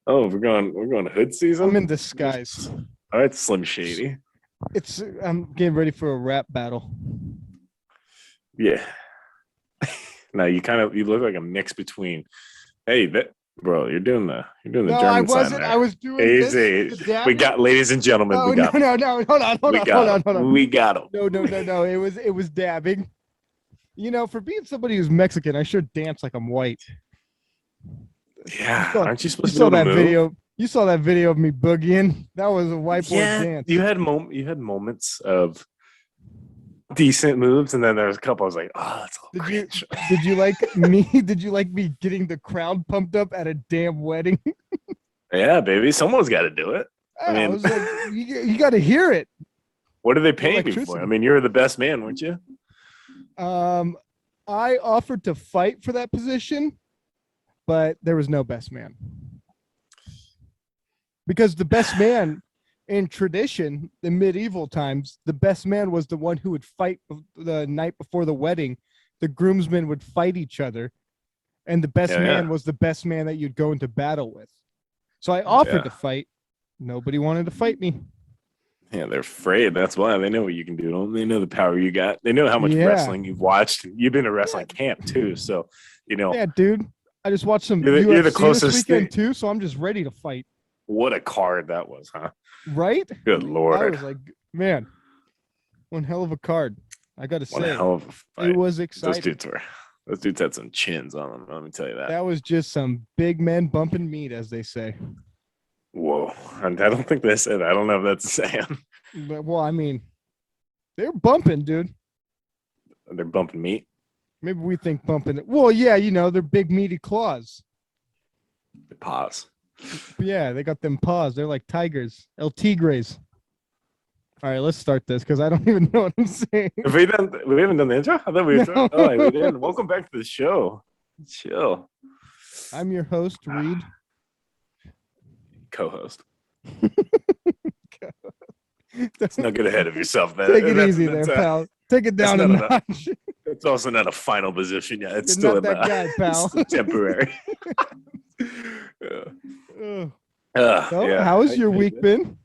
Oh, we're going to hood season. I'm in disguise. All right, Slim Shady. I'm getting ready for a rap battle. Yeah. Now you look like a mix between. Hey, bro, you're doing the No, I German sign wasn't. there. I was doing this. Easy. The We dabbing. got, ladies and gentlemen, No, we no, got him. no, no. Hold on, hold We on, hold got on, him. hold on. We got him. No. It was dabbing. You know, for being somebody who's Mexican, I should dance like I'm white. Yeah, aren't you You supposed to be saw able to that move? video. You saw that video of me boogieing. That was a whiteboard Yeah, dance. you had moments of decent moves, and then there's a couple. I was like, oh, that's a Did little you cringe. did you like me? Did you like me getting the crowd pumped up at a damn wedding? Yeah, baby, someone's got to do it. I I mean, was like, you got to hear it. what are they The paying you for? I electricity. mean, you're the best man, weren't you? Um, I offered to fight for that position, but there was no best man because the best man in tradition, the medieval times, the best man was the one who would fight the night before the wedding. The groomsmen would fight each other, and the best Yeah, man yeah, was the best man that you'd go into battle with. So I offered yeah. to fight. Nobody wanted to fight me. Yeah, they're afraid. That's why they know what you can do. They know the power you got. They know how much Yeah. wrestling you've watched. You've been to Yeah. wrestling camp too, so you know Yeah, dude. I just watched some you're the UFC this closest thing. weekend too, so I'm just ready to fight. What a card that was, huh? Right? Good I lord, was like, man, one hell of a card. I got to what a say, hell of a it fight. was Those exciting. dudes were. Those dudes had some chins on them. Let me tell you that. That was just some big men bumping meat, as they say. Whoa, I don't think they said. I don't know if that's a saying. But, well, I mean, they're bumping, dude. They're bumping meat. Maybe we think bumping. Well, yeah, you know, they're big meaty claws. Pause. But yeah, they got them paws. They're like tigers, El Tigres. All right, let's start this because I don't even know what I'm saying. We haven't done the intro? I thought we were. No. Oh, we did. Welcome back to the show. Chill. I'm your host, Reed. Co-host. Let's not get ahead of yourself. Take it easy there, pal. Take it down a notch. It's also not a final position yet. It's You're still not that guy, pal. It's temporary. So, yeah. how has your week been?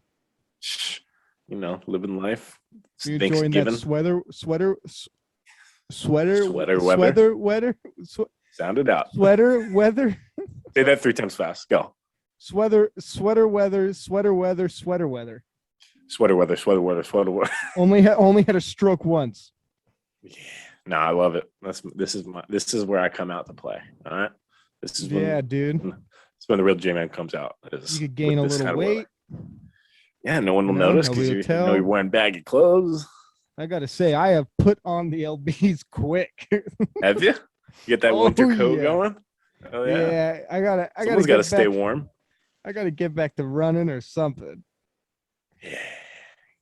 You know, living life. You enjoying that sweater weather? Sound it out. Sweater weather. Say that 3 times fast. Go. Sweater weather. Sweater weather. Only had a stroke once. Yeah. No, I love it. This is where I come out to play. All right. This is when, dude. It's when the real J-Man comes out. You could gain a little weight. Yeah, no one will notice because you're wearing baggy clothes. I gotta say, I have put on the LBs quick. Have you? You get that winter coat going? Oh yeah. Yeah, I gotta. Someone's got to stay warm. I gotta get back to running or something. Yeah.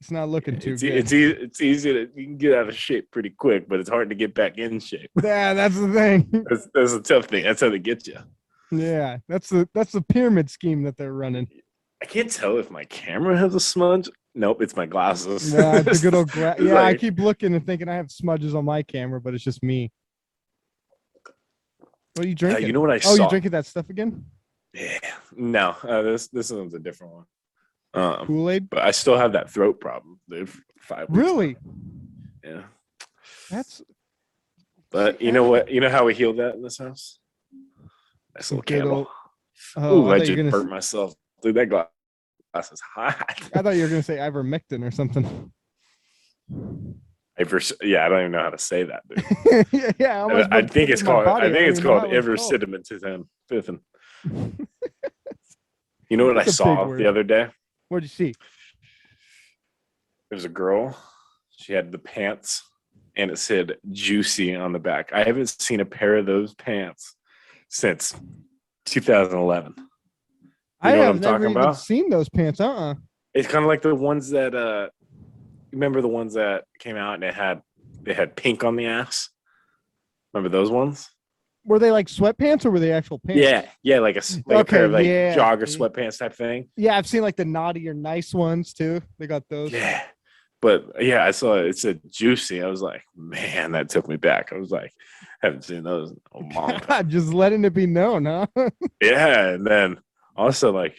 It's not looking too good. It's easy to you can get out of shape pretty quick, but it's hard to get back in shape. Yeah, that's the thing. That's a tough thing. That's how they get you. Yeah, that's the pyramid scheme that they're running. I can't tell if my camera has a smudge. Nope, it's my glasses. Yeah, the good old yeah, I keep looking and thinking I have smudges on my camera, but it's just me. What are you drinking? You know what I saw? Oh, you drinking that stuff again? Yeah. No, this one's a different one. Kool-Aid? But I still have that throat problem, dude. 5 weeks. Really? Yeah. But you know what? You know how we healed that in this house? Nice little candle. Ooh, I just burnt myself. Dude, that glass is hot. I thought you were gonna say ivermectin or something. Yeah, I don't even know how to say that, dude. Yeah, I think it's called ivermectin. You know what I saw the other day? What'd you see? There was a girl. She had the pants, and it said "juicy" on the back. I haven't seen a pair of those pants since 2011. I have never even seen those pants. It's kind of like the ones that remember the ones that came out and they had pink on the ass. Remember those ones? Were they like sweatpants or were they actual pants? Yeah, like a pair of jogger sweatpants type thing. Yeah, I've seen like the naughty or nice ones too. They got those. Yeah, but yeah, I saw it said "juicy." I was like, man, that took me back. I was like, haven't seen those in a long time. Just letting it be known, huh? Yeah, and then Also, like,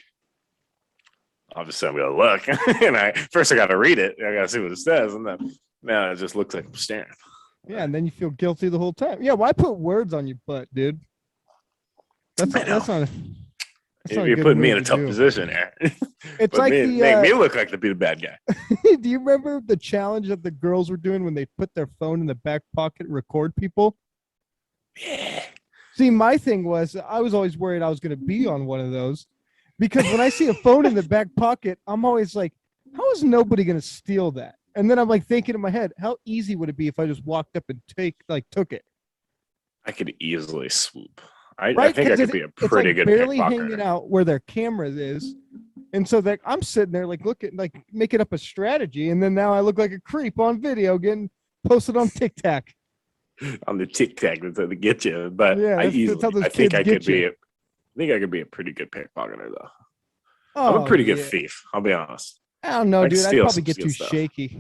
obviously, I'm gonna look, and I gotta read it. I gotta see what it says, and then now it just looks like I'm staring. Yeah, and then you feel guilty the whole time. Yeah, why put words on your butt, dude? That's I not. know. That's not a You're good putting me move in a to tough do. position there. It's But like make me look like to be the bad guy. Do you remember the challenge that the girls were doing when they put their phone in the back pocket and record people? Yeah. See, my thing was I was always worried I was going to be on one of those because when I see a phone in the back pocket, I'm always like, how is nobody going to steal that? And then I'm like thinking in my head, how easy would it be if I just walked up and took it? I could easily swoop. I Right? think I Because could be a it's pretty like good barely hanging pickpocketer. out where their camera is. And so that I'm sitting there like looking like making up a strategy, and then now I look like a creep on video getting posted on TikTok. On the tic tac that's how to get you. But Yeah, that's how those I think kids I could get you. be. I think I could be a pretty good pickpocketer though. I'm a Oh pretty good yeah. thief. I'll be honest. I don't know, I can dude. I'd steal probably some get good too stuff. shaky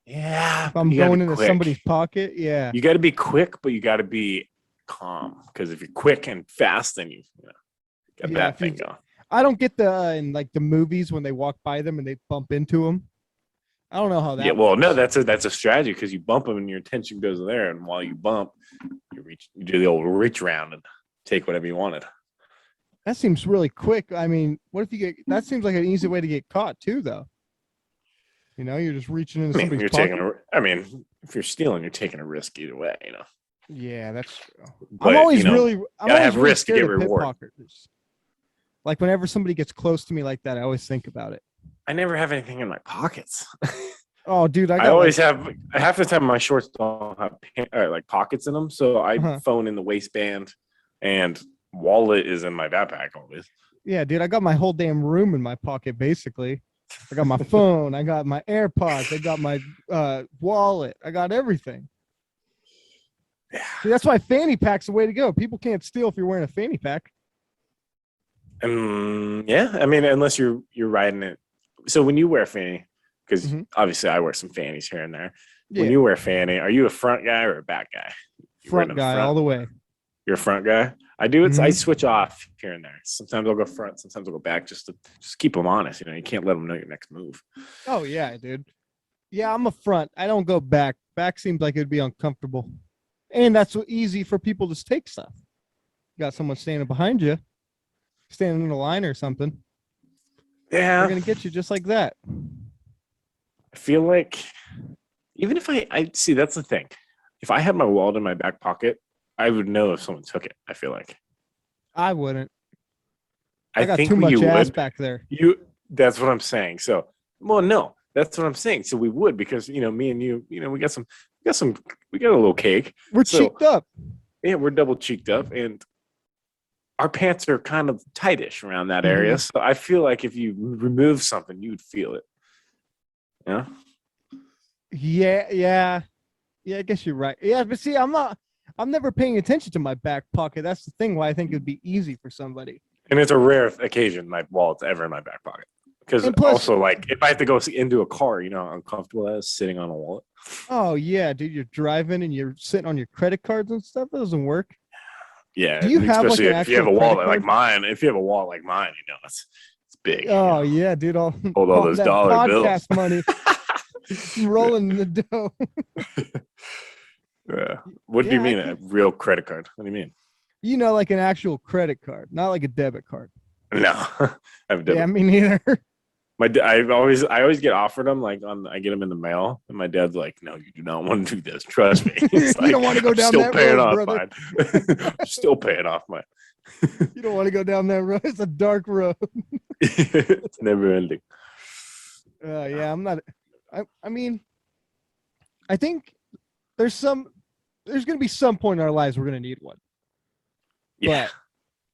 Yeah, if but I'm you got to be going into quick. somebody's pocket. Yeah. You got to be quick, but you got to be calm. Because if you're quick and fast, then you got Yeah. that If you, thing going. I don't get the in like the movies when they walk by them and they bump into them. I don't know how Yeah, that well, no, works. that's a strategy because you bump them and your attention goes there, and while you bump, you do the old reach around and take whatever you wanted. That seems really quick. I mean, what if you get that seems like an easy way to get caught too, though. You know, you're just reaching into I mean, somebody's you're taking pocket. I mean, if you're stealing, you're taking a risk either way, Yeah, that's true. But I'm gotta always have really risk to scared get of reward. pickpocketers. Like whenever somebody gets close to me like that, I always think about it. I never have anything in my pockets. Oh, dude, I I got like, always have half the time my shorts don't have like pockets in them, so I uh phone in the waistband, and wallet is in my backpack always. yeah, dude, I got my whole damn room in my pocket basically. I got my phone, I got my AirPods, I got my wallet, I got everything. Yeah, See, that's why fanny pack's the way to go. People can't steal if you're wearing a fanny pack. yeah. I mean, unless you're riding it. So when you wear fanny, because Hmm. obviously I wear some fannies here and there. When Yeah, you wear fanny, are you a front guy or a back guy? You wear it front in the guy all front. the way. You're a front guy. I do it. I Hmm. switch off here and there. Sometimes I'll go front. Sometimes I'll go back. Just keep them honest. You can't let them know your next move. Oh yeah, dude. Yeah, I'm a front. I don't go back. Back seems like it'd be uncomfortable, and that's easy for people to take stuff. You got someone standing behind you, standing in a line or something. They're Yeah, gonna get you just like that. I feel like even if I see that's the thing. If I had my wallet in my back pocket, I would know if someone took it. I feel like. I wouldn't. I I got too think much you ass would. back there. That's what I'm saying. So, well, no, that's what I'm saying. So we would because me and you, we got a little cake. We're So cheeked up. yeah, we're double cheeked up, and our pants are kind of tightish around that area. Hmm. So I feel like if you remove something, you would feel it. Yeah. Yeah. I guess you're right. Yeah, but see, I'm not. I'm never paying attention to my back pocket. That's the thing. Why I think it'd be easy for somebody. And it's a rare occasion my wallet's ever in my back pocket. Because And plus, also, like, if I have to go into a car, you know how uncomfortable that is sitting on a wallet. oh yeah, dude, you're driving and you're sitting on your credit cards and stuff. That doesn't work. Do Yeah, you have like especially an if you have actual a credit wallet like card? mine. If you have a wallet like mine, it's big. Oh yeah, dude, all, Hold all all those that dollar bills. podcast money rolling in the dough. Yeah. What do you Yeah, I mean a can. real credit card? What do you mean? Like an actual credit card, not like a debit card. No, I have a Yeah, debit. me neither. I always get offered them like I get them in the mail, and my dad's like, "No, you do not want to do this. Trust me." It's You don't like want to go I'm down still that paying road, off brother. mine. I'm still paying off mine. You don't want to go down that road. It's a dark road. It's never ending. Yeah, I'm not. I mean, I think there's there's gonna be some point in our lives we're gonna need one. Yeah,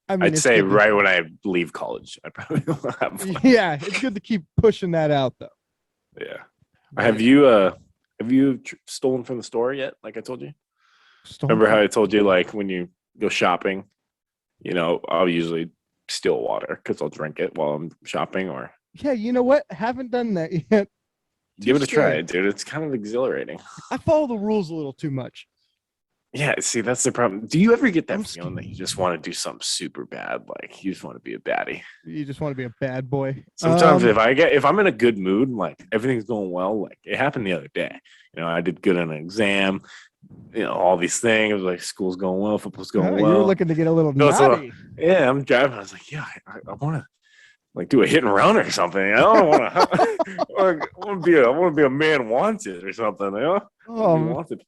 But I mean, I'd it's say good. right when I leave college, I probably will have one. Yeah, it's good to keep pushing that out though. Yeah. But Have you stolen from the store yet? Like I told you. Stone Remember how from I told you like when you go shopping, I'll usually steal water because I'll drink it while I'm shopping or yeah, you know what? Haven't done that yet. Too give it a try, scared. dude. It's kind of exhilarating. I follow the rules a little too much. Yeah, see, that's the problem. Do you ever get that I'm feeling that scared. you just want to do something super bad? Like you just want to be a baddie. You just want to be a bad boy. Sometimes if I'm in a good mood, like everything's going well, like it happened the other day. I did good on an exam, all these things, like school's going well, football's going You were well. looking to get a little So naughty. yeah, I'm driving. I was like, yeah, I want to like do a hit and run or something. I don't want to. I want to be a man wanted or something. I want to be Oh, wanted.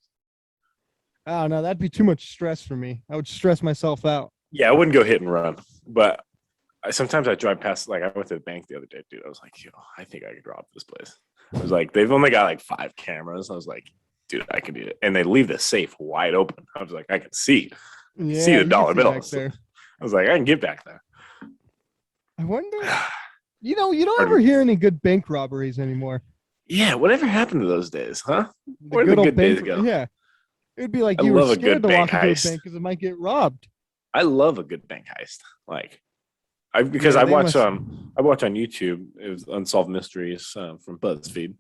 I don't know. That'd be too much stress for me. I would stress myself out. Yeah, I wouldn't go hit and run, but sometimes I drive past. Like I went to the bank the other day, dude. I was like, yo, I think I could rob this place. I was like, they've only got like 5 cameras. I was like, dude, I can do it. And they leave the safe wide open. I was like, I can see Yeah, the you can dollar see back bills. there. I was like, I can get back there. I wonder. You don't ever Pardon? hear any good bank robberies anymore. Yeah, whatever happened to those days, huh? The Where did good the old good days bank. go? Yeah, it'd be like I you were love a scared good to bank walk into a heist. bank because it might get robbed. I love a good bank heist. Like because Yeah, they must. I watch on YouTube. It was Unsolved Mysteries from BuzzFeed,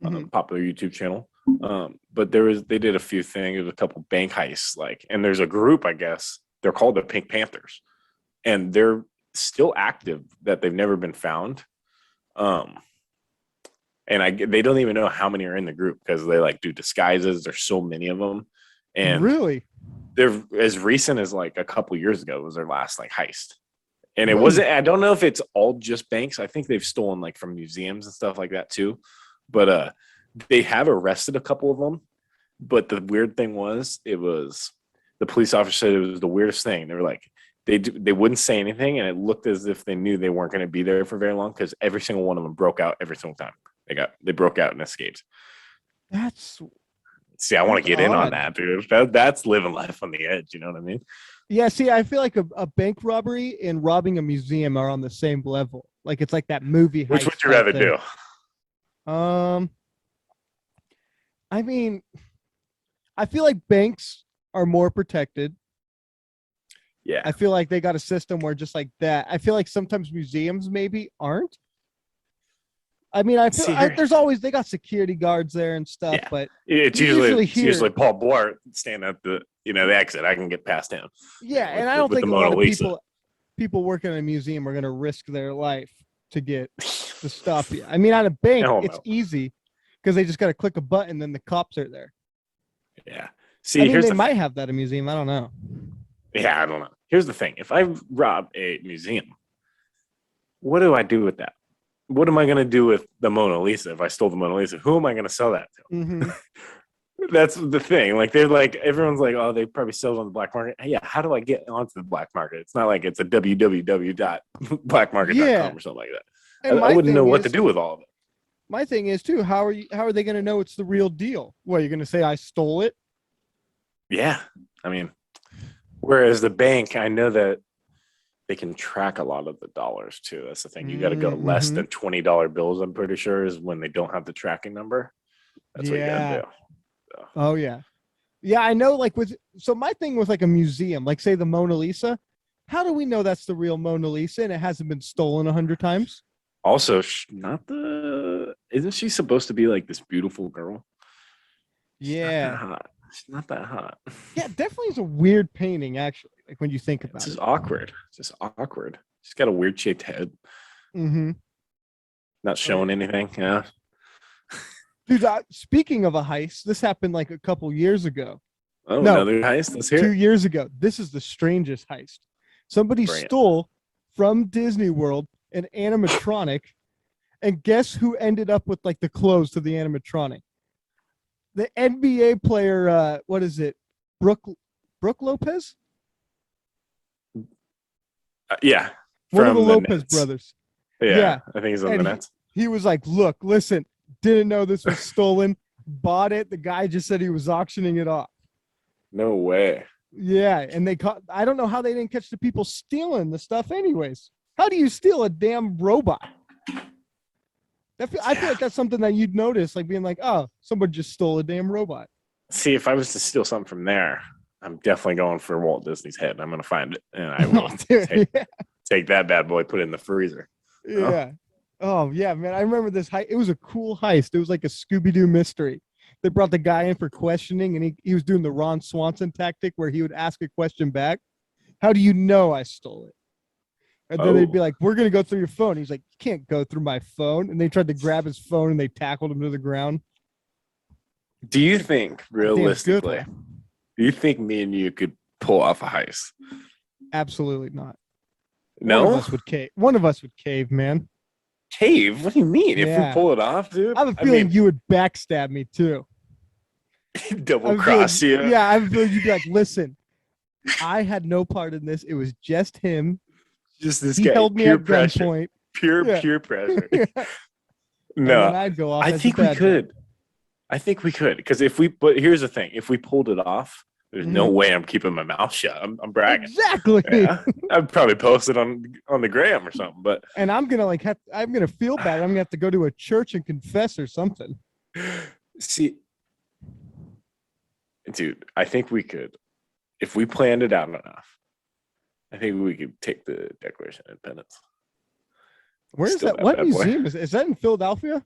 Mhm. popular YouTube channel. But they did a few things. There was a couple bank heists, like, and there's a group, I guess they're called the Pink Panthers, and they're still active. That they've never been found. Um, and they don't even know how many are in the group because they like do disguises. There's so many of them, and Really? they're as recent as like a couple years ago was their last like heist. And it Hmm. wasn't, I don't know if it's all just banks. I think they've stolen like from museums and stuff like that too. But they have arrested a couple of them. But the weird thing was, it was the police officer said it was the weirdest thing. They were like, they wouldn't say anything, and it looked as if they knew they weren't going to be there for very long because every single one of them broke out every single time. They broke out and escaped. That's See, I want that's to get in on odd. that, dude. That's living life on the edge. You know what I mean? Yeah, see, I feel like a bank robbery and robbing a museum are on the same level. Like it's like that movie Which would heist you type rather thing. do? Um, I mean, I feel like banks are more protected. Yeah. I feel like they got a system where just like that. I feel like sometimes museums maybe aren't. I mean, See here. there's always they got security guards there and stuff, Yeah, but it's you usually usually it's usually hear, Paul Blart standing at the exit. I can get past him. yeah, and I don't With the think a lot Mona of Lisa. people working in a museum are going to risk their life to get to stop you. I mean, on a bank, Hell it's no. easy because they just got to click a button, then the cops are there. Yeah. I See, mean, here's they the might thing. have that at a museum. I don't know. Yeah, I don't know. Here's the thing. If I rob a museum, what do I do with that? What am I going to do with the Mona Lisa if I stole the Mona Lisa? Who am I going to sell that to? Mm-hmm. That's the thing. Like they're like everyone's like, oh, they probably sell it on the black market. Hey, yeah, how do I get onto the black market? It's not like it's a Yeah, www.blackmarket.com or something like that. and I wouldn't know what to do with all of it. my thing is too. How are they going to know it's the real deal? What, you're going to say I stole it? Yeah. I mean, whereas the bank, I know that they can track a lot of the dollars too. That's the thing. You got to go less Mm-hmm. than $20 bills, I'm pretty sure, is when they don't have the tracking number. That's what you got to Yeah. do. So, Oh yeah. Yeah, I know. Like with so my thing with like a museum, like say the Mona Lisa. How do we know that's the real Mona Lisa and it hasn't been stolen 100 times? also, isn't she supposed to be like this beautiful girl? She's not that Yeah. hot. She's not that hot. Yeah, definitely is a weird painting, actually, like when you think It's about just it. awkward. It's just awkward. She's got a weird shaped head, Mm-hmm. not Oh showing yeah. anything. Yeah. Dude, speaking of a heist, this happened like a couple years ago. Oh, No, another heist. Let's hear 2 years ago. This is the strangest heist. Somebody it. stole from Disney World an animatronic, and guess who ended up with like the clothes to the animatronic? The NBA player, what is it? Brooke Lopez? Yeah. One of the From the Lopez Nets. brothers. Yeah. Yeah. I think he's on And the Nets. he was like, look, listen, didn't know this was stolen, bought it. The guy just said he was auctioning it off. No way. Yeah. And they caught, I don't know how they didn't catch the people stealing the stuff, anyways. How do you steal a damn robot? I feel like that's something that you'd notice, like being like, oh, somebody just stole a damn robot. See, if I was to steal something from there, I'm definitely going for Walt Disney's head. I'm going to find it, and I will Dude, take that bad boy, put it in the freezer. yeah. Oh yeah, man. I remember this heist. It was a cool heist. It was like a Scooby-Doo mystery. They brought the guy in for questioning, and he was doing the Ron Swanson tactic where he would ask a question back. How do you know I stole it? And then they'd be like, we're going to go through your phone. He's like, you can't go through my phone. And they tried to grab his phone and they tackled him to the ground. Do you think, realistically, Damn good. do you think me and you could pull off a heist? Absolutely not. No? One of us would cave. One of us would cave, man. Cave? What do you mean? If Yeah. we pull it off, dude? I have a feeling you would backstab me too. Double cross you. Yeah, I have a feeling you'd be like, listen, I had no part in this. It was just him. Just this He guy. held me Pure at pressure. gunpoint. Pure pressure. And No, then I'd go off. I as a think we bad guy. could. I think we could. Because but here's the thing. If we pulled it off, there's no way I'm keeping my mouth shut. I'm bragging. Exactly. Yeah. I'd probably post it on the gram or something. But And I'm gonna I'm gonna feel bad. I'm gonna have to go to a church and confess or something. see, dude, I think we could. If we planned it out enough, I think we could take the Declaration of Independence. Where is Still that? What bad boy. museum is that in Philadelphia?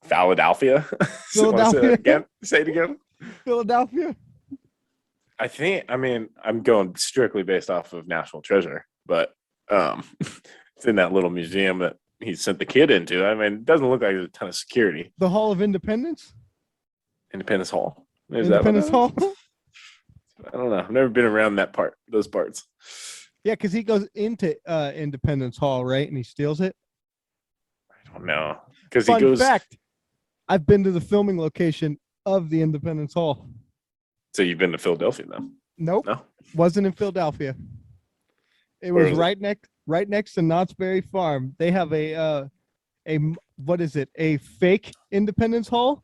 Philadelphia. Philadelphia? Say it again. Philadelphia? I think. I mean, I'm going strictly based off of National Treasure, but it's in that little museum that he sent the kid into. I mean, it doesn't look like there's a ton of security. The Hall of Independence? Independence Hall. Is Independence that Hall? I don't know. I've never been around those parts. Yeah, because he goes into Independence Hall, right? And he steals it. I don't know. Because he Fun goes. fact, I've been to the filming location of the Independence Hall. So you've been to Philadelphia, though? Nope. No. Wasn't in Philadelphia. It Where was was it? right next to Knott's Berry Farm. They have a what is it? A fake Independence Hall.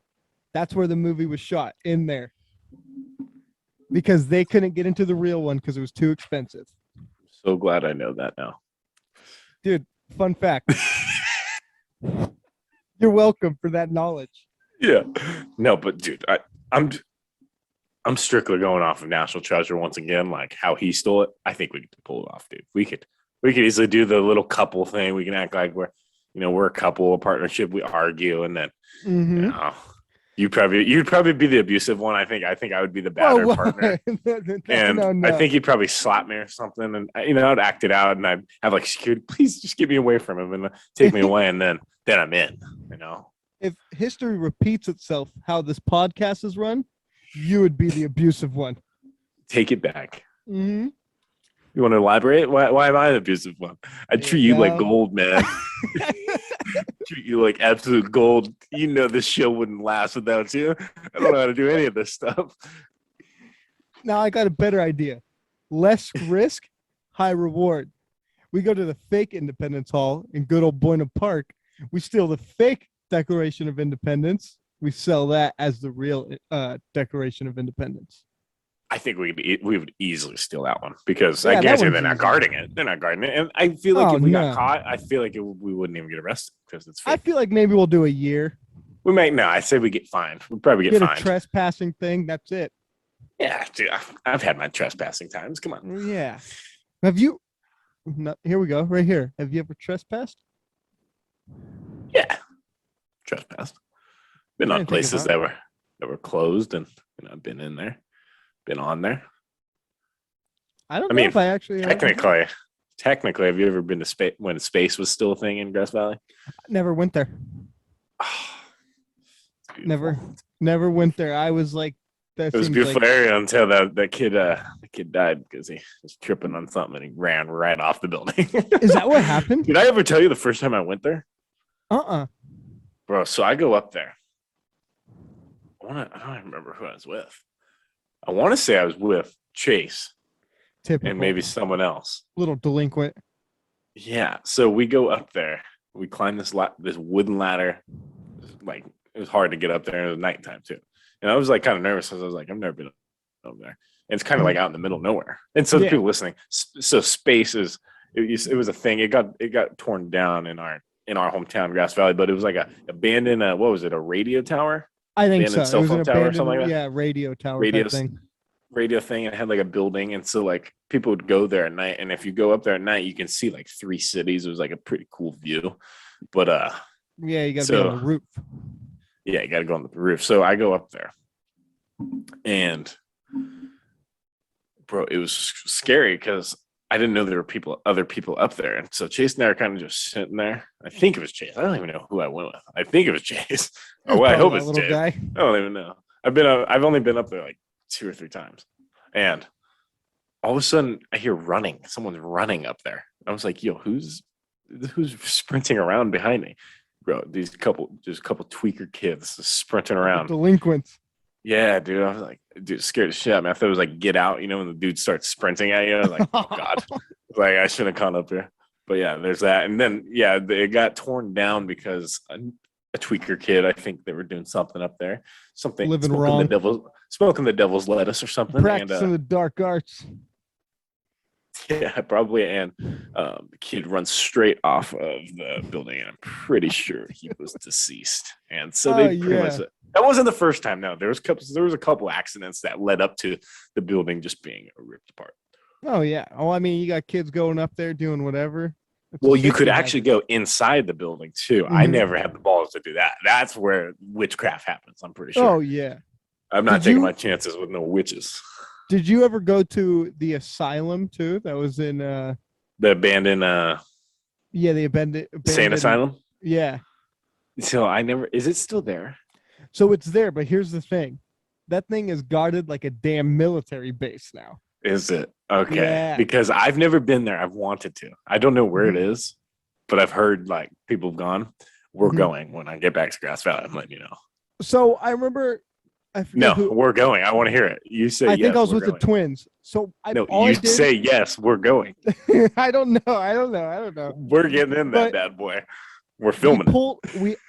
That's where the movie was shot, in there. Because they couldn't get into the real one because it was too expensive. So glad I know that now. Dude, fun fact. You're welcome for that knowledge. Yeah. No, but dude, I'm strictly going off of National Treasure once again, like how he stole it. I think we could pull it off, dude. We could easily do the little couple thing. We can act like we're a couple, a partnership. We argue, and then you'd probably be the abusive one. I think I would be the better partner. And I think he'd probably slap me or something, and I'd act it out, and I'd have like security, please just get me away from him and take me away, and then I'm in. If history repeats itself, how this podcast is run, you would be the abusive one. Take it back. Mm-hmm. You want to elaborate? Why am I the abusive one? I treat you like gold, man. Treat you like absolute gold. This show wouldn't last without you. I don't know how to do any of this stuff. Now I got a better idea. Less risk, high reward. We go to the fake Independence Hall in good old Buena Park. We steal the fake Declaration of Independence. We sell that as the real Declaration of Independence. I think we would easily steal that one because Yeah, I guarantee that they're not one's guarding it. They're not guarding it, and I feel like Oh, if we no. got caught, I feel like we wouldn't even get arrested because it's I fake. feel like maybe we'll do a year. We might no. I say we get fined. We probably get Get a fined. trespassing thing. That's it. Yeah, dude, I've had my trespassing times. Come on. Yeah. Have you? No, here we go. Right here. Have you ever trespassed? Yeah, trespassed. Been I on didn't think places about that were closed, and I've been in there, been on there. I don't I know mean, if I actually Technically, have you ever been to space when space was still a thing in Grass Valley? never went there. Never went there. I was like, that It was a seems beautiful like area until that kid died because he was tripping on something and he ran right off the building. Is that what happened? Did I ever tell you the first time I went there? Bro, so I go up there. I don't remember who I was with. I want to say I was with Chase Typical. and maybe someone else. Little delinquent. Yeah. So we go up there. We climb this wooden ladder. Like it was hard to get up there. It was nighttime too. And I was like kind of nervous because I was like, I've never been up there. And it's kind of like out in the middle of nowhere. And so the people listening, so space is it was a thing. It got torn down in our hometown, Grass Valley, but it was like a abandoned what was it, a radio tower? I think so. Abandoned cell It was an phone tower or abandoned, something like that? yeah, radio tower Radio type thing. Radio thing, and it had like a building, and so like people would go there at night, and if you go up there at night you can see like 3 cities. It was like a pretty cool view. But Yeah, you gotta be on the roof. Yeah, you got to go on the roof. So I go up there, and bro, it was scary because I didn't know there were other people up there. And so Chase and I are kind of just sitting there. I think it was Chase. I don't even know who I went with. I think it was Chase. It was I probably hope that it's little Chase. guy. I don't even know. I've only been up there like 2 or 3 times, and all of a sudden I hear running. Someone's running up there. I was like, "Yo, who's sprinting around behind me?" Bro, just a couple tweaker kids sprinting around. Delinquents. Yeah, dude. I was like, dude, scared as shit. I mean, I thought it was like Get Out, when the dude starts sprinting at you. I was like, oh god, like I shouldn't have gone up there. But yeah, there's that. And then yeah, it got torn down because a tweaker kid. I think they were doing something up there, something Living wrong. smoking the devil's lettuce or something. Practicing the dark arts. Yeah, probably. And the kid runs straight off of the building, and I'm pretty sure he was deceased. And so they pretty much. That wasn't the first time. No, there was a couple accidents that led up to the building just being ripped apart. Oh yeah. Oh, I mean, you got kids going up there doing whatever. Well, you could actually go inside the building too. I never had the balls to do that. That's where witchcraft happens. I'm pretty sure. Oh yeah. I'm not taking my chances with no witches. Did you ever go to the asylum too? That was in the abandoned the abandoned insane asylum? Yeah. So I never is it still there? So it's there, but here's the thing. That thing is guarded like a damn military base now. Is it? Okay. Yeah. Because I've never been there. I've wanted to. I don't know where it is, but I've heard like people have gone. We're going when I get back to Grass Valley. I'm letting you know. So I remember we're going. I want to hear it. You say I yes. think I was with the twins. So say yes, we're going. I don't know. We're getting in that bad boy. We're filming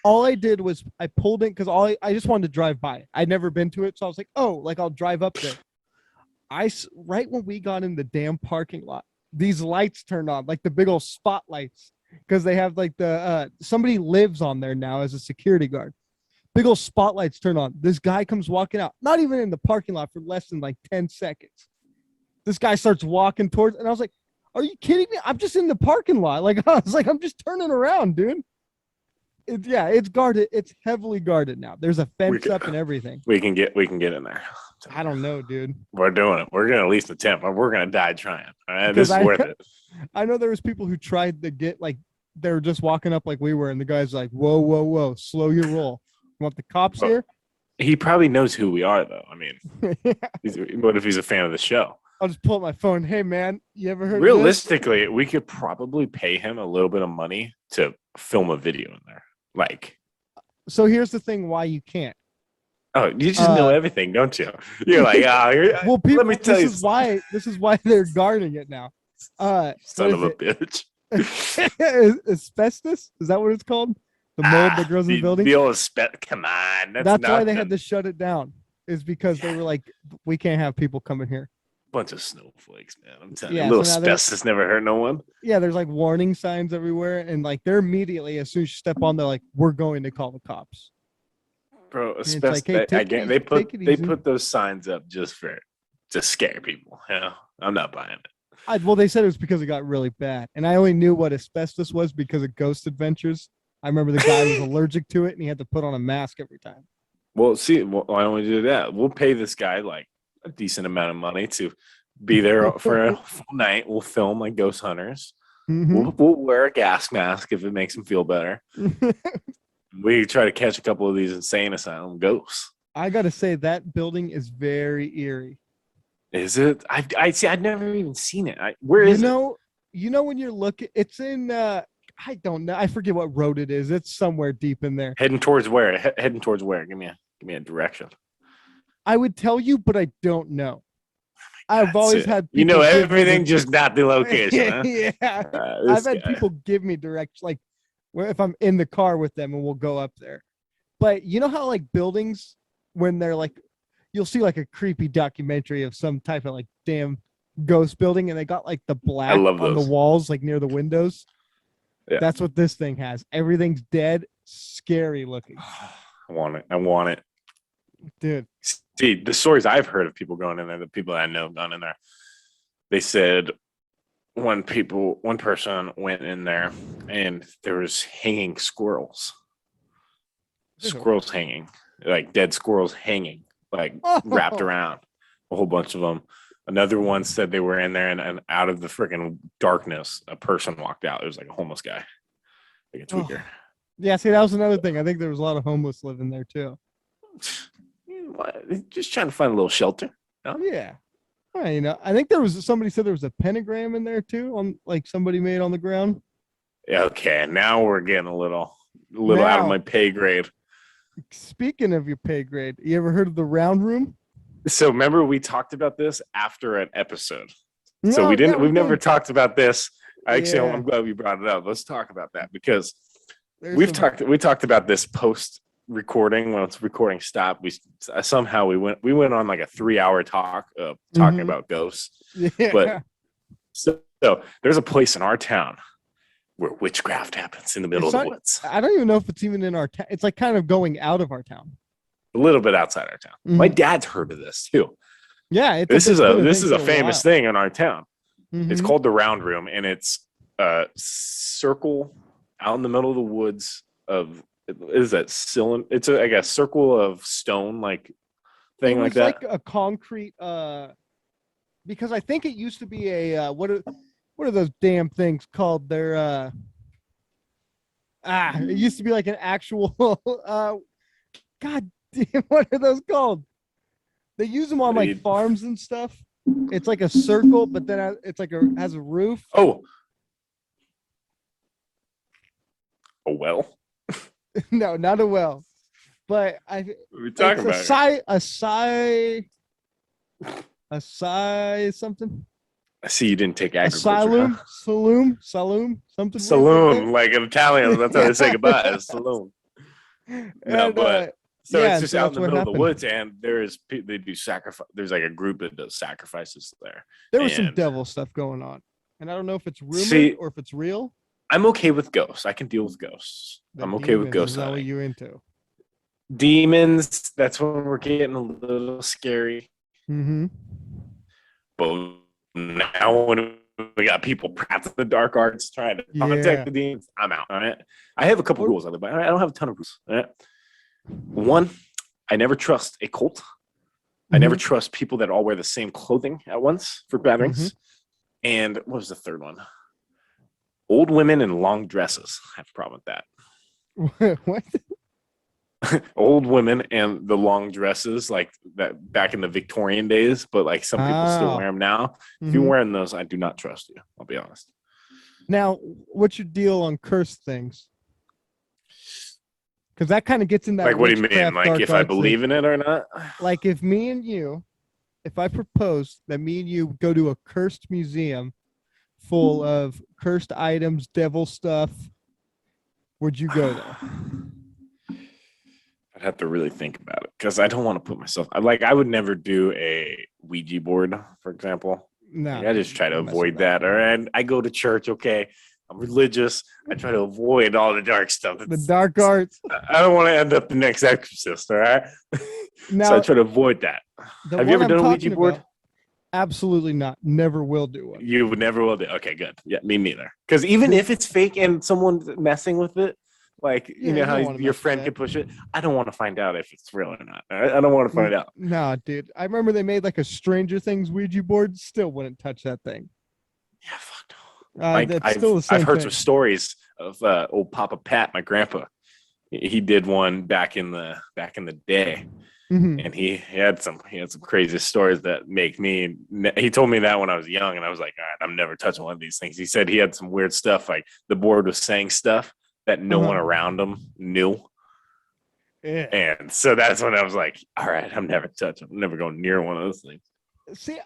all I did was I pulled in because I just wanted to drive by it. I'd never been to it, so I was like, oh, like I'll drive up there. Right when we got in the damn parking lot, these lights turned on, like the big old spotlights, because they have like the somebody lives on there now as a security guard. Big old spotlights turn on. This guy comes walking out, not even in the parking lot for less than like 10 seconds. This guy starts walking towards, and I was like, are you kidding me? I'm just in the parking lot. Like, I was like, I'm just turning around, dude. It's guarded. It's heavily guarded now. There's a fence up and everything. We can get in there. I don't know, dude. We're doing it. We're gonna at least attempt. We're gonna die trying. All right, this is worth it. I know there was people who tried to get like they were just walking up like we were, and the guy's like, whoa, slow your roll. You want the cops here? He probably knows who we are, though. I mean, what if he's a fan of the show? I'll just pull up my phone. Hey, man, you ever heard? Realistically, we could probably pay him a little bit of money to film a video in there. Like, so here's the thing: why you can't. Oh, you just know everything, don't you? You're like, well, people, let me tell you. This is why they're guarding it now. Son of a bitch. Asbestos? Is that what it's called? The mold that grows in the building? Come on. That's why they had to shut it down. Is because they were like, we can't have people coming here. Bunch of snowflakes, man. I'm telling you, little asbestos never hurt no one. Yeah, there's like warning signs everywhere, and like they're immediately as soon as you step on, they're like, we're going to call the cops. Bro, especially they put those signs up just to scare people. I'm not buying it. Well, they said it was because it got really bad, and I only knew what asbestos was because of Ghost Adventures. I remember the guy was allergic to it, and he had to put on a mask every time. Well, why don't we do that? We'll pay this guy like a decent amount of money to be there for a full night. We'll film like ghost hunters. We'll wear a gas mask if it makes him feel better. We try to catch a couple of these insane asylum ghosts. I gotta say that building is very eerie. Is it? I see. I've never even seen it. Where is it? You know when you're looking, it's in. I don't know. I forget what road it is. It's somewhere deep in there. Heading towards where? Heading towards where? Give me a direction. I would tell you, but I don't know. I've always had people everything, just not the location. Huh? Yeah, I've had people give me direction, like if I'm in the car with them and we'll go up there. But you know how like buildings, when they're like, you'll see like a creepy documentary of some type of like damn ghost building, and they got like the black on the walls, like near the windows. Yeah. That's what this thing has. Everything's dead, scary looking. I want it. Dude. See, the stories I've heard of people going in there, the people I know have gone in there, they said one person went in there and there was hanging squirrels. Squirrels hanging, like dead squirrels hanging, like wrapped Oh, around, a whole bunch of them. Another one said they were in there, and out of the freaking darkness, a person walked out. It was like a homeless guy, like a tweaker. oh. Yeah, see, that was another thing. I think there was a lot of homeless living there too. Just trying to find a little shelter. No? Yeah. Well, I think there was somebody said there was a pentagram in there too, on like somebody made on the ground. Okay, now we're getting a little out of Now, my pay grade. speaking of your pay grade, you ever heard of the round room? So remember we talked about this after an episode. So No, yeah, we we've never did. talked about this. Actually, Yeah, I'm glad we brought it up. Let's talk about that because there's we some. talked about this post recording. When it's recording stopped, we went on like a 3-hour talk talking Mhm. about ghosts. Yeah, But so there's a place in our town where witchcraft happens in the middle it's of the not. woods, I don't even know if it's even in our town. It's like kind of going out of our town. a little bit outside our town. My Mhm. dad's heard of this too. Yeah, This is been this thing is for a famous while. thing in our town. It's Mhm. called the Round Room, and it's a circle out in the middle of the woods of is that cylinder? It's a, like a circle of stone, like It thing like was that. like a concrete. Because I think it used to be a what are those damn things called? They're it used to be like an actual god damn, what are those called? They use them on like farms and stuff. It's like a circle, but then it's like has a roof. Oh, a well. No, not a well, but What are we it's talking about here? a psi something. I see you didn't take A agriculture, huh? saloon, something weird like Saloon, like in Italian. That's how they say goodbye. that. Is saloon. No, And but so yeah, it's and just so out in that's the what middle of the happened. woods, and they do sacrifice. There's like a group that does sacrifices there, There was some and devil stuff going on, and I don't know if it's rumored see, or if it's real. I'm okay with ghosts. I can deal with ghosts. The I'm okay with demons ghost is that what hunting. you into? Demons, that's when we're getting a little scary. Mm-hmm. But now when we got people practicing the dark arts, trying to contact Yeah. the demons, I'm out. All right. I have a couple rules on it, but I don't have a ton of rules. All right. One, I never trust a cult. I never trust people that all wear the same clothing at once for gatherings. And what was the third one? Old women in long dresses. I have a problem with that. What? Old women and the long dresses, like that back in the Victorian days, but like some people still wear them now. If you're wearing those, I do not trust you. I'll be honest. Now, what's your deal on cursed things? Because that kind of gets in that Like, what do you mean? witchcraft Like, dark if I arts thing. believe in it or not? Like if me and you, if I proposed that me and you go to a cursed museum full of cursed items, devil stuff, would you go there? I'd have to really think about it because I don't want to put myself. I would never do a Ouija board, for example. No, Like, I just try to don't mess with avoid that. Or I go to church. Okay, I'm religious. I try to avoid all the dark stuff. The dark arts. I don't want to end up the next exorcist. All right. Now, So I try to avoid that. the Have you one ever I'm done a Ouija talking board? about, absolutely not. Never will do one. You would never will do. Okay, good. Yeah, me neither. Because even if it's fake and someone's messing with it, like Yeah, you know you how don't wanna your mess with friend that. can push it. I don't want to find out if it's real or not. I don't want to find out. No, dude. I remember they made like a Stranger Things Ouija board. Still wouldn't touch that thing. Yeah, fuck no. Like That's still the same I've heard thing. some stories of old Papa Pat, my grandpa. He did one back in the day, Mhm. and he had some crazy stories that make me. He told me that when I was young, and I was like, all right, I'm never touching one of these things. He said he had some weird stuff, like the board was saying stuff that no one around him knew. Yeah. And so that's when I was like, all right, I'm never touching. I'm never going near one of those things. See,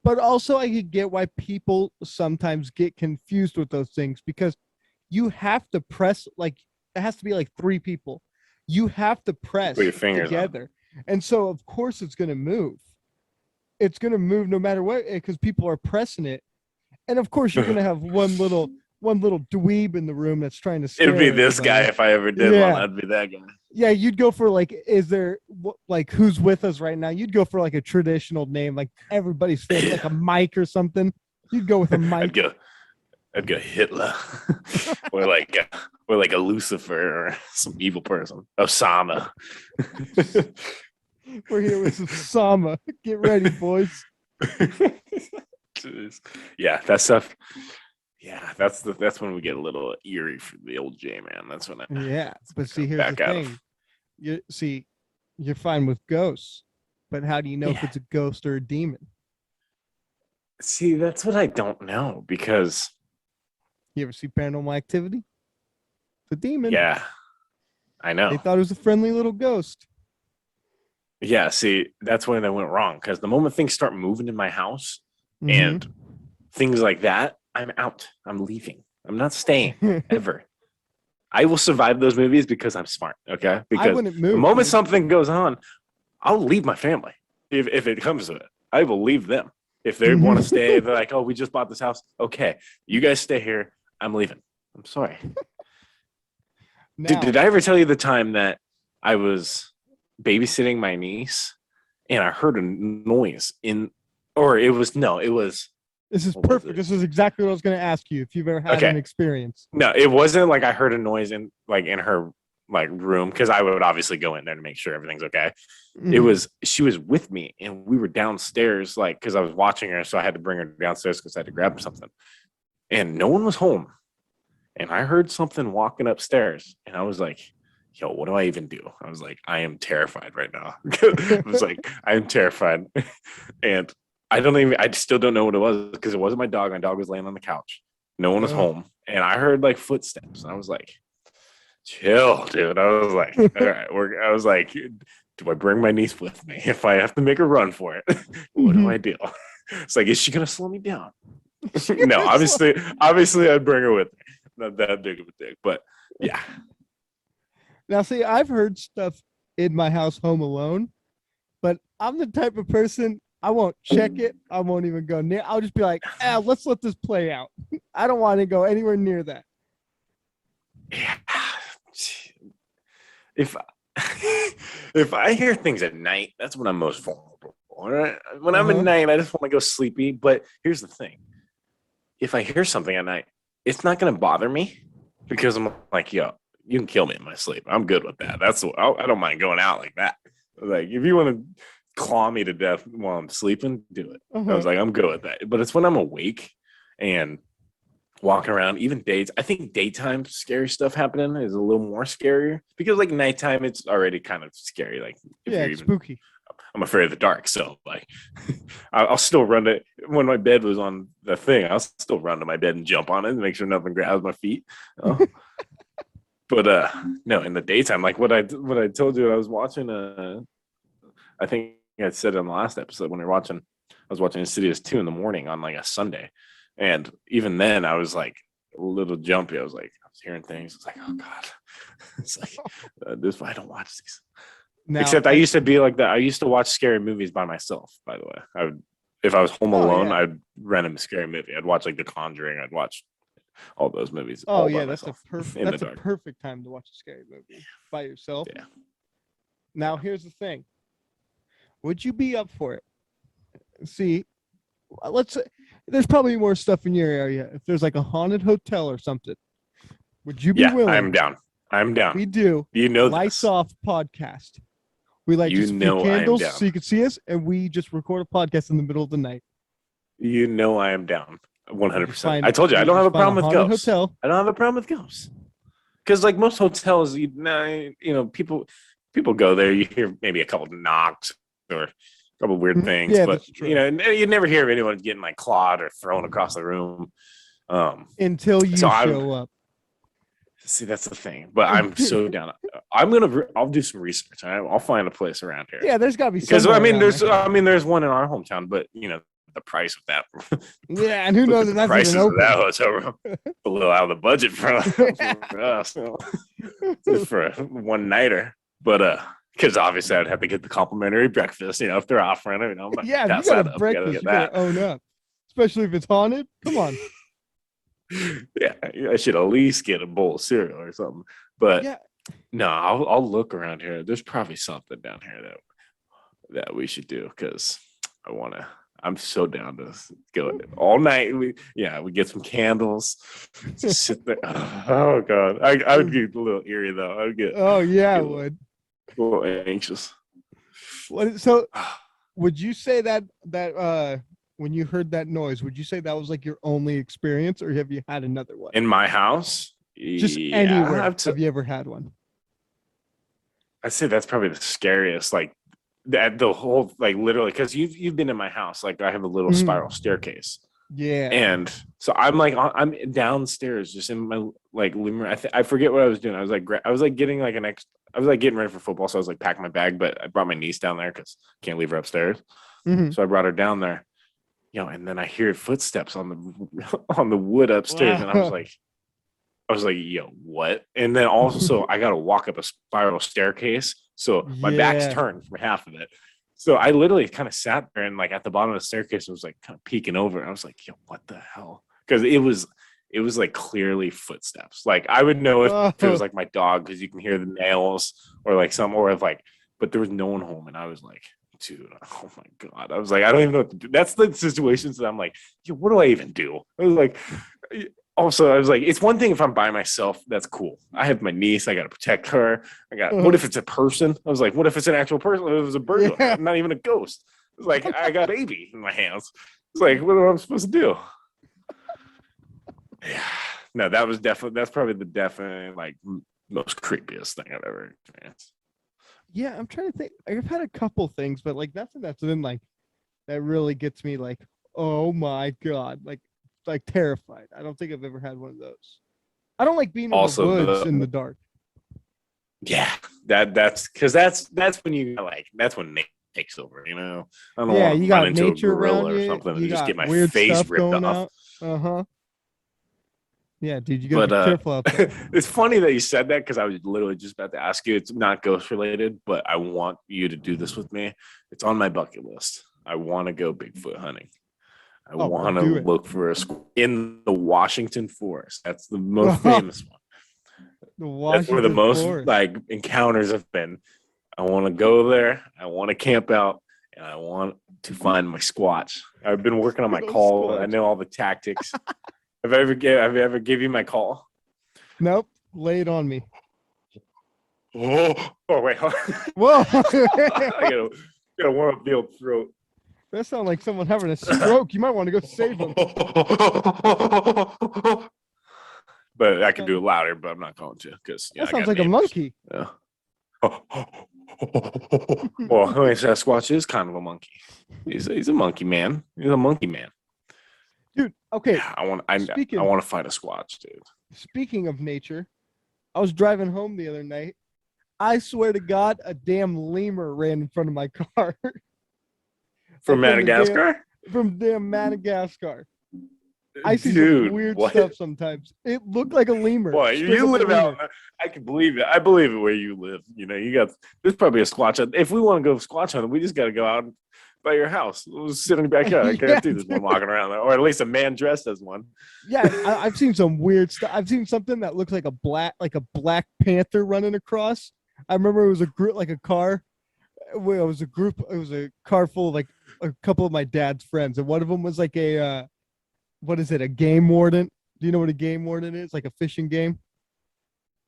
but also I could get why people sometimes get confused with those things because you have to press, like it has to be like 3 people. You have to press Put your fingers together. And so of course it's going to move. It's going to move no matter what because people are pressing it. And of course you're going to have one little dweeb in the room that's trying to scare It'd be this guy everybody. if I ever did one. I'd be that guy. Yeah, you'd go for like, is there like who's with us right now? You'd go for like a traditional name, like everybody's face, like a Mike or something. You'd go with a Mike. I'd go Hitler, or like or like a Lucifer or some evil person. Osama. We're here with some Sama. Get ready, boys. Yeah, that stuff. Yeah, that's when we get a little eerie for the old J man. That's when Yeah, but see, here's back the out thing. of. You're fine with ghosts, but how do you know if Yeah. it's a ghost or a demon? See, that's what I don't know because You ever see Paranormal Activity? It's a demon. yeah, I They know. thought it was a friendly little ghost. Yeah, see, that's when I went wrong because the moment things start moving in my house Mhm. and things like that, I'm out. I'm leaving. I'm not staying ever. I will survive those movies because I'm smart. Okay, I because wouldn't the move, moment dude. something goes on, I'll leave my family if it comes to it. I will leave them if they want to Mhm. stay. They're like, oh, we just bought this house. Okay, you guys stay here. I'm leaving. I'm sorry. Now, Did I ever tell you the time that I was babysitting my niece and I heard a noise in, or it was no, it was this is what was perfect. it? This is exactly what I was going to ask you if you've ever had an Okay, experience. no, it wasn't like I heard a noise in her like room because I would obviously go in there to make sure everything's okay. It Mhm. was she was with me and we were downstairs like because I was watching her, so I had to bring her downstairs because I had to grab something, and no one was home. And I heard something walking upstairs, and I was like, "Yo, what do I even do?" I was like, "I am terrified right now." I was like, "I am terrified," and I still don't know what it was because it wasn't my dog. My dog was laying on the couch. No one was Oh. home, and I heard like footsteps, and I was like, "Chill, dude." I was like, "All right, I was like, do I bring my niece with me if I have to make a run for it? What do Mhm. I do?" It's like, is she gonna slow me down? No, obviously, I'd bring her with me. Not that big of a dick, but yeah, Now, see, I've heard stuff in my house home alone, but I'm the type of person I won't check it. I won't even go near. I'll just be like, let's let this play out. I don't want to go anywhere near that. yeah. If if I hear things at night, that's when I'm most vulnerable. All right? When I'm at Uh-huh. night, I just want to go sleepy. But here's the thing: if I hear something at night, it's not gonna bother me because I'm like, yo, you can kill me in my sleep. I'm good with that. I don't mind going out like that. Like if you want to claw me to death while I'm sleeping, do it. I was Uh-huh. like, I'm good with that. But it's when I'm awake and walking around, even days. I think daytime scary stuff happening is a little more scarier because like nighttime, it's already kind of scary. Like if Yeah, you're it's even, spooky. I'm afraid of the dark. So like, I'll still run it when my bed was on the thing. I'll still run to my bed and jump on it and make sure nothing grabs my feet. Oh. But no, in the daytime, like what I told you, I was watching. I think I said it in the last episode when we were watching. I was watching Insidious 2 in the morning on like a Sunday, and even then I was like a little jumpy. I was hearing things. It's like, oh god, it's like this is why I don't watch these. Now, Except I used to be like that. I used to watch scary movies by myself. By the way, if I was home oh alone, yeah. I'd rent a scary movie. I'd watch like The Conjuring. I'd watch all those movies Oh all by yeah, that's a myself perfect in the that's a dark. perfect time to watch a scary movie by yourself. Yeah. Now, here's the thing. Would you be up for it? See, let's say there's probably more stuff in your area. If there's like a haunted hotel or something, would you be Yeah, I'm willing? down. I'm down. We do You know lights this. off podcast. We light You just a few know I am candles so down. you can see us, and we just record a podcast in the middle of the night. You know I am down. We just 100%. I find told you I we don't have just a find a problem with haunted ghosts. hotel. I don't have a problem with ghosts. Because like most hotels, people go there. You hear maybe a couple of knocks or a couple of weird things, Yeah, but that's true. you never hear of anyone getting like clawed or thrown across the room. Until So you I show up. see that's the thing. But I'm so down. I'll do some research. I'll find a place around here Yeah, there's got to be because somewhere around there. there's one in our hometown, but the price of that. Yeah, and who Look knows at if the that's even prices of that open? hotel room. A little out of the budget for us, just for a one nighter. But because obviously I'd have to get the complimentary breakfast. If they're offering it, I'm not gonna Yeah, if you pass got a that up. I gotta breakfast, get you better that. own up. Especially if it's haunted. Come on. Yeah, I should at least get a bowl of cereal or something. But Yeah. no, I'll look around here. There's probably something down here that we should do because I want to. I'm so down to go all night. We get some candles, just sit there. Oh god, I would get a little eerie though. I would get, Oh yeah, I get would. a little anxious. So would you say that when you heard that noise, would you say that was like your only experience, or have you had another one? In my house, Just yeah, anywhere. Have you ever had one? I'd say that's probably the scariest. Like that, the whole like literally, because you've been in my house. Like I have a little Mhm. spiral staircase. Yeah. And so I'm like, I'm downstairs, just in my like living room. I forget what I was doing. I was like getting like I was like getting ready for football, so I was like packing my bag, but I brought my niece down there because can't leave her upstairs. Mhm. So I brought her down there, and then I hear footsteps on the on the wood upstairs, and Wow. I was like, yo, what? And then also I got to walk up a spiral staircase, so my back's Yeah. turned for half of it. So I literally kind of sat there and like at the bottom of the staircase, I was like kind of peeking over. And I was like, yo, what the hell? Because it was like clearly footsteps. Like I would know if it was Oh, like my dog because you can hear the nails or like some or if like, but there was no one home, and I was like, dude, oh my god. I was like, I don't even know what to do. That's the situations that I'm like, yo, what do I even do? I was like, also, I was like, it's one thing if I'm by myself, that's cool. I have my niece, I got to protect her. What uh, if it's a person? I was like, what if it's an actual person? What if it was a burglar? yeah. I'm not even a ghost. It's like, I got a baby in my hands. It's like, what am I supposed to do? Yeah. No, that's probably the definite, like, most creepiest thing I've ever experienced. Yeah, I'm trying to think. I've had a couple things, but like nothing that's been like that really gets me like, oh my god, like terrified. I don't think I've ever had one of those. I don't like being in the Also, woods in the dark. yeah, that's because that's when you like, that's when Nate takes over, you know? I don't Yeah, want you to run got into a nature around gorilla or you. something and You just get got my weird face stuff ripped going off. out. Uh-huh. Yeah, dude, you gotta But be careful out there. it's funny that you said that because I was literally just about to ask you. It's not ghost related, but I want you to do this with me. It's on my bucket list. I want to go Bigfoot hunting. I Oh, well, want to do it. look for in the Washington forest. That's the most The famous one. That's where the Washington most Forest. like encounters have been. I want to go there. I want to camp out, and I want to find my squatch. I've been working on my Oh, call. I Squatch. know all the tactics. Have I ever give you my call? Nope. Lay it on me. Oh wait, hold on. Whoa. I gotta warm up the old throat. That sounds like someone having a stroke. You might want to go save them. But I can do it louder, but I'm not going to because That I sounds got like a neighbors. monkey. Yeah. Well, I mean, Sasquatch is kind of a monkey. He's a monkey man. He's a monkey man. Dude, okay. Yeah, I Speaking want to fight a squatch, dude. speaking of nature, I was driving home the other night. I swear to God, a damn lemur ran in front of my car. From Like Madagascar, from damn Madagascar. I see some dude. weird What? stuff sometimes. It looked like a lemur. Boy, Straight you up a live out. lemur. I can believe it. I believe it where you live. You know, you got. There's probably a squatch. If we want to go squatch hunting, we just got to go out by your house. We'll just sit in your backyard. I Yeah, guarantee there's one dude. walking around there, or at least a man dressed as one. Yeah, I've seen some weird stuff. I've seen something that looks like a black panther running across. I remember it was a group, like a car. Well, it was a group. It was a car full of like a couple of my dad's friends, and one of them was like a what is it? A game warden. Do you know what a game warden is? Like a fishing game.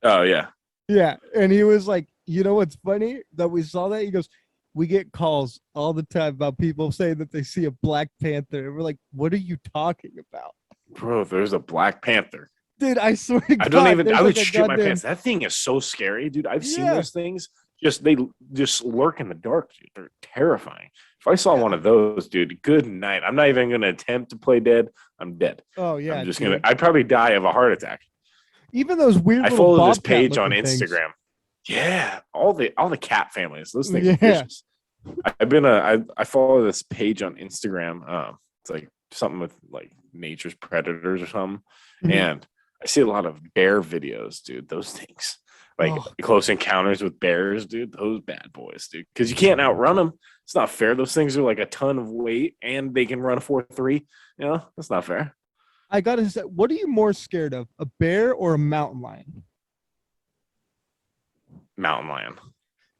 Oh yeah, Yeah, and he was like, you know what's funny that we saw that? He goes, we get calls all the time about people saying that they see a black panther, and we're like, what are you talking about? bro. There's a black panther. Dude, I swear to I don't God, even. I there's would like a shit my goddamn pants. That thing is so scary, dude. I've seen yeah, those things. They just lurk in the dark, dude. They're terrifying. If I saw yeah. one of those, dude, good night. I'm not even gonna attempt to play dead. I'm dead. Oh I'm yeah, just gonna. dude. I'd probably die of a heart attack. Even those weird I little follow this bobcat page on looking things. Instagram. Yeah, all the cat families. Those things are Yeah. vicious. I follow this page on Instagram. It's like something with like nature's predators or something, Mhm. and I see a lot of bear videos, dude. Those things, like Oh, close encounters with bears, dude. Those bad boys, dude. Because you can't outrun them. It's not fair. Those things are like a ton of weight, and they can run a 4.3. You know, that's not fair. I gotta say, what are you more scared of, a bear or a mountain lion? Mountain lion.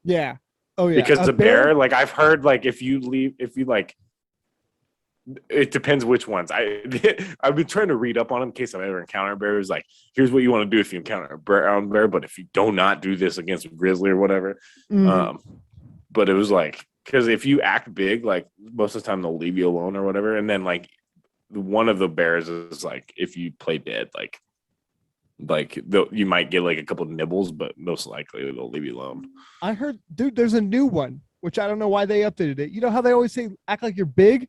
Yeah. Oh yeah, Because a a bear. bear, like I've heard, like if you It depends which ones. I've been trying to read up on them in case I've ever encountered bears. Like, here's what you want to do if you encounter a brown bear, but if you do not do this against a grizzly or whatever. Mhm. But it was like, because if you act big, like most of the time they'll leave you alone or whatever. And then like one of the bears is like, if you play dead, like you might get like a couple of nibbles, but most likely they'll leave you alone. I heard, dude, there's a new one, which I don't know why they updated it. You know how they always say act like you're big?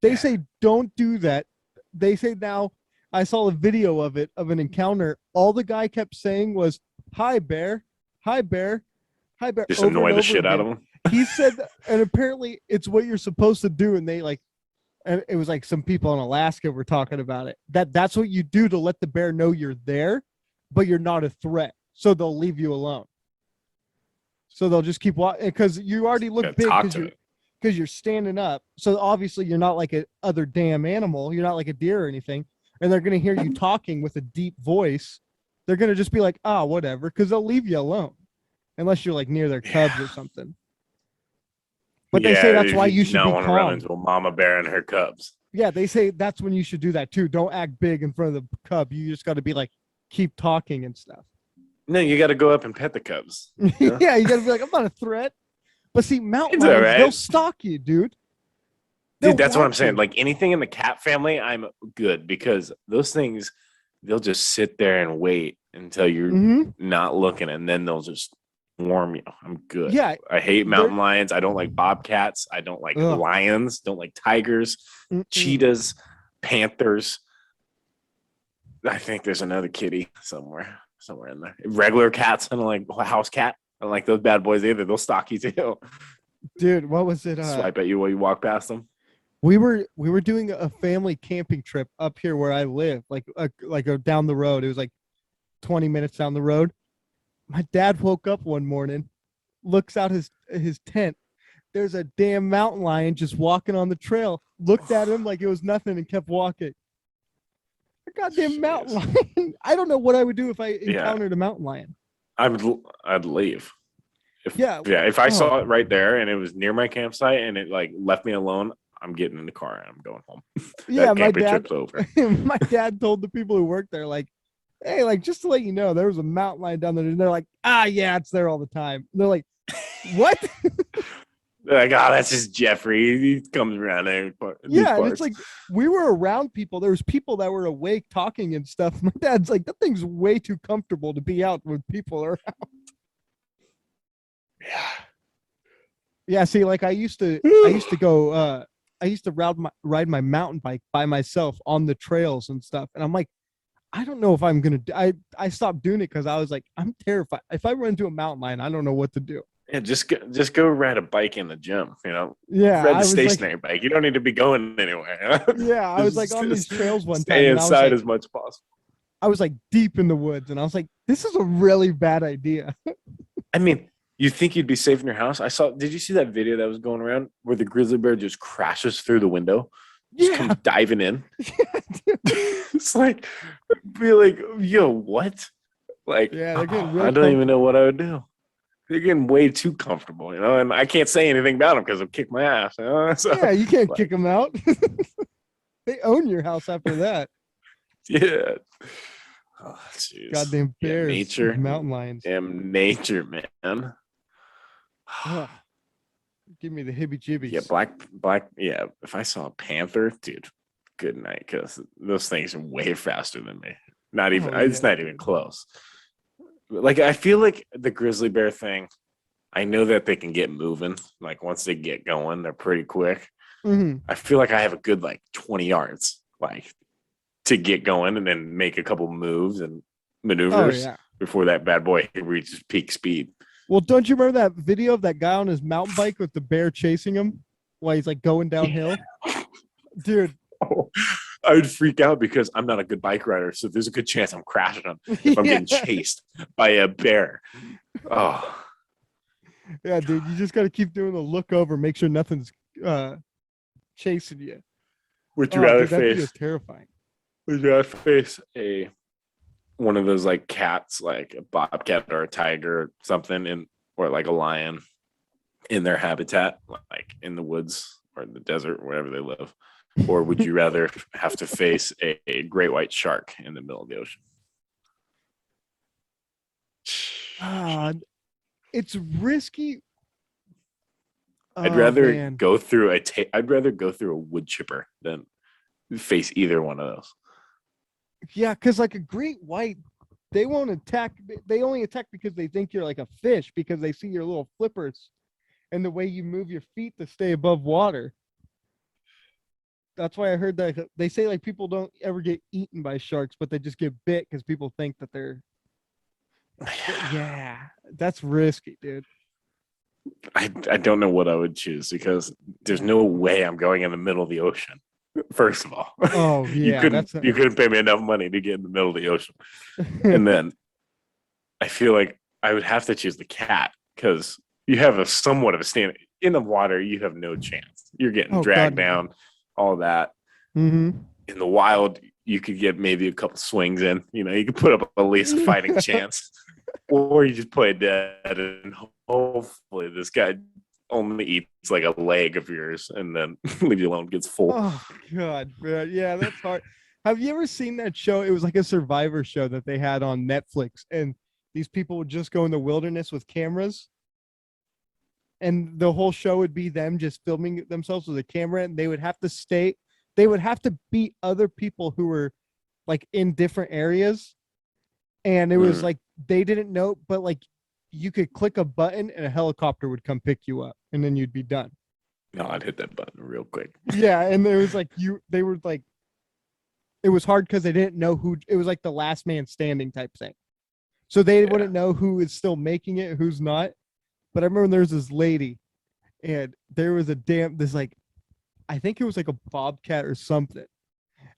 They say don't do that. They say now, I saw a video of it, of an encounter. All the guy kept saying was, "Hi bear, hi bear, hi bear," Just over annoy and the over shit out of again. them. He said, and apparently it's what you're supposed to do. And they like, and it was like some people in Alaska were talking about it. That's what you do to let the bear know you're there, but you're not a threat. So they'll leave you alone. So they'll just keep walking because you already look Gotta big talk because to you're it. standing up. So obviously you're not like a other damn animal. You're not like a deer or anything. And they're gonna hear you talking with a deep voice. They're gonna just be like, ah, whatever, because they'll leave you alone unless you're like near their cubs or something. But they say Yeah, that's if why you you do should not be want to run calm. into a mama bear and her cubs. Yeah, they say that's when you should do that too. Don't act big in front of the cub. You just got to be like, keep talking and stuff. No, you got to go up and pet the cubs. Yeah, Yeah, you got to be like, I'm not a threat. But see, mountain it's all lions, they'll right, stalk you, dude. They'll dude. That's what I'm watch saying. you. Like anything in the cat family, I'm good because those things, they'll just sit there and wait until you're Hmm. not looking, and then they'll just warm you. I'm good. Yeah, I hate they're. mountain lions. I don't like bobcats. I don't like Ugh. lions. Don't like tigers, Mm-mm. cheetahs, panthers. I think there's another kitty somewhere in there. Regular cats. I don't like house cat. I don't like those bad boys either. They'll stalk you too. Dude, what was it? Swipe at you while you walk past them. We were doing a family camping trip up here where I live, down the road. It was like 20 minutes down the road. My dad woke up one morning, looks out his tent. There's a damn mountain lion just walking on the trail. Looked at him like it was nothing and kept walking. A goddamn mountain Jeez. lion. I don't know what I would do if I Yeah, encountered a mountain lion. I'd leave. If Yeah. yeah, if I Oh, saw it right there and it was near my campsite and it like left me alone, I'm getting in the car and I'm going home. yeah. That My camping dad, trip's over. my dad told the people who worked there, like, hey, like, just to let you know, there was a mountain lion down there. And they're like, ah, yeah, it's there all the time. And they're like, what? They're like, oh, that's just Jeffrey. He comes around there in these Yeah, and it's parts. like we were around people. There was people that were awake talking and stuff. My dad's like, that thing's way too comfortable to be out with people around. Yeah. Yeah, see, like I used to go I used to ride my mountain bike by myself on the trails and stuff. And I'm like, I don't know if I'm gonna I stopped doing it because I was like, I'm terrified. If I run into a mountain lion, I don't know what to do. Yeah, just go ride a bike in the gym. Yeah, Ride I the was like, stationary bike. You don't need to be going anywhere. yeah, I was like on these trails one Stay time and inside as much as possible. I was like deep in the woods and I was like, this is a really bad idea. I mean, you think you'd be safe in your house? Did you see that video that was going around where the grizzly bear just crashes through the window, just Yeah. comes diving in? It's like, be like, yo, what? Like, Yeah, they're getting I real don't even know comfortable. what I would do. They're getting way too comfortable, and I can't say anything about them because they'll kick my ass. So, Yeah, you can't like, kick them out. They own your house after that. yeah. Oh, jeez. Goddamn Yeah, bears, nature. mountain lions. Damn nature, man. Ugh, give me the hibby Yeah, jibbies. black. Yeah, if I saw a panther, dude, good night, because those things are way faster than me. Not even. Oh It's yeah, not even close. Like I feel like the grizzly bear thing. I know that they can get moving. Like once they get going, they're pretty quick. hmm. I feel like I have a good like 20 yards, like to get going and then make a couple moves and Oh maneuvers yeah. before that bad boy reaches peak speed. Well, don't you remember that video of that guy on his mountain bike with the bear chasing him while he's like going downhill? Dude. Oh, I would freak out because I'm not a good bike rider, so there's a good chance I'm crashing him if I'm Yeah. getting chased by a bear. Oh, Yeah, dude. You just gotta keep doing the look over, make sure nothing's chasing you. would you Oh, rather dude, that video is face? terrifying. Would you rather face a one of those like cats, like a bobcat or a tiger or something, or like a lion in their habitat, like in the woods, or in the desert, wherever they live? Or would you rather have to face a great white shark in the middle of the ocean? Ah, it's risky. I'd Oh rather man. go through I'd rather go through a wood chipper than face either one of those. Yeah, because like a great white, they won't attack. They only attack because they think you're like a fish because they see your little flippers and the way you move your feet to stay above water. That's why I heard that they say like people don't ever get eaten by sharks, but they just get bit because people think that they're. But yeah, that's risky, dude. I don't know what I would choose because there's no way I'm going in the middle of the ocean. First of all, Oh you yeah, couldn't that's you couldn't pay me enough money to get in the middle of the ocean. And then I feel like I would have to choose the cat because you have a somewhat of a stand in the water. You have no chance. You're getting oh dragged god. down, all that. Mm-hmm. In the wild, you could get maybe a couple swings in. You could put up at least a fighting chance, or you just play dead, and hopefully this guy only eats like a leg of yours, and then leave you alone, gets full. Oh god, man. Yeah, that's hard. Have you ever seen that show? It was like a survivor show that they had on Netflix, and these people would just go in the wilderness with cameras, and the whole show would be them just filming themselves with a camera, and they would have to beat other people who were like in different areas, and it was Mm. like they didn't know, but like you could click a button and a helicopter would come pick you up, and then you'd be done. No, I'd hit that button real quick. Yeah, and it was like they were like it was hard because they didn't know who it was like the last man standing type thing. So they Yeah. wouldn't know who is still making it, who's not. But I remember there was this lady and there was this like I think it was like a bobcat or something.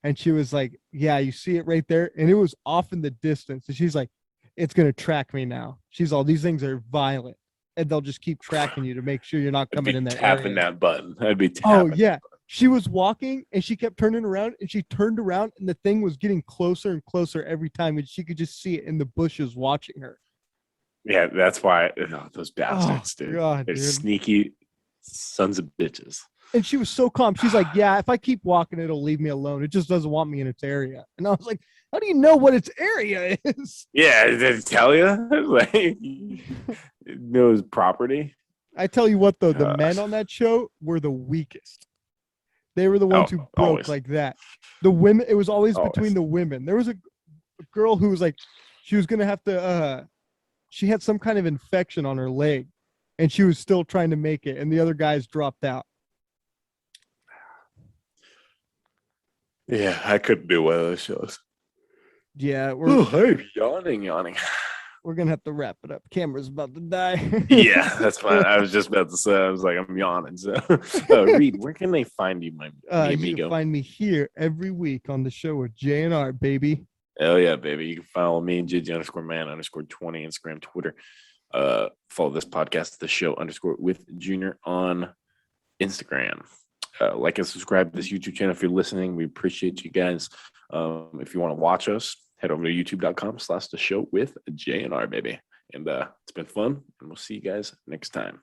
And she was like, yeah, you see it right there. And it was off in the distance. And she's like, it's gonna track me now. She's all these things are violent. And they'll just keep tracking you to make sure you're not I'd coming be in that tapping area. that button. I'd be Oh tapping. yeah. She was walking and she kept turning around and she turned around and the thing was getting closer and closer every time and she could just see it in the bushes watching her. Yeah, that's why those Oh bastards, dude. god, They're dude. sneaky sons of bitches. And she was so calm. She's like, "Yeah, if I keep walking, it'll leave me alone. It just doesn't want me in its area." And I was like, "How do you know what its area is?" Yeah, did it tell you? Like, it knows property. I tell you what, though, the Uh, men on that show were the weakest. They were the oh, ones who broke always, like that. The women, it was always between always. the women. There was a girl who was like, she was gonna have to. She had some kind of infection on her leg, and she was still trying to make it, and the other guys dropped out. Yeah, I couldn't do one of those shows. Yeah, Oh, I'm yawning. we're gonna have to wrap it up. Camera's about to die. Yeah, that's fine. I was just about to say, I was like, I'm yawning. So, Reed, where can they find you, mi You can amigo? find me here every week on the show with J&R, baby. Hell yeah, baby. You can follow me, JJ_man_20, Instagram, Twitter. Follow this podcast, the show _with Junior on Instagram. Like and subscribe to this YouTube channel if you're listening. We appreciate you guys. If you want to watch us, head over to youtube.com/the show with J&R, baby. And it's been fun, and we'll see you guys next time.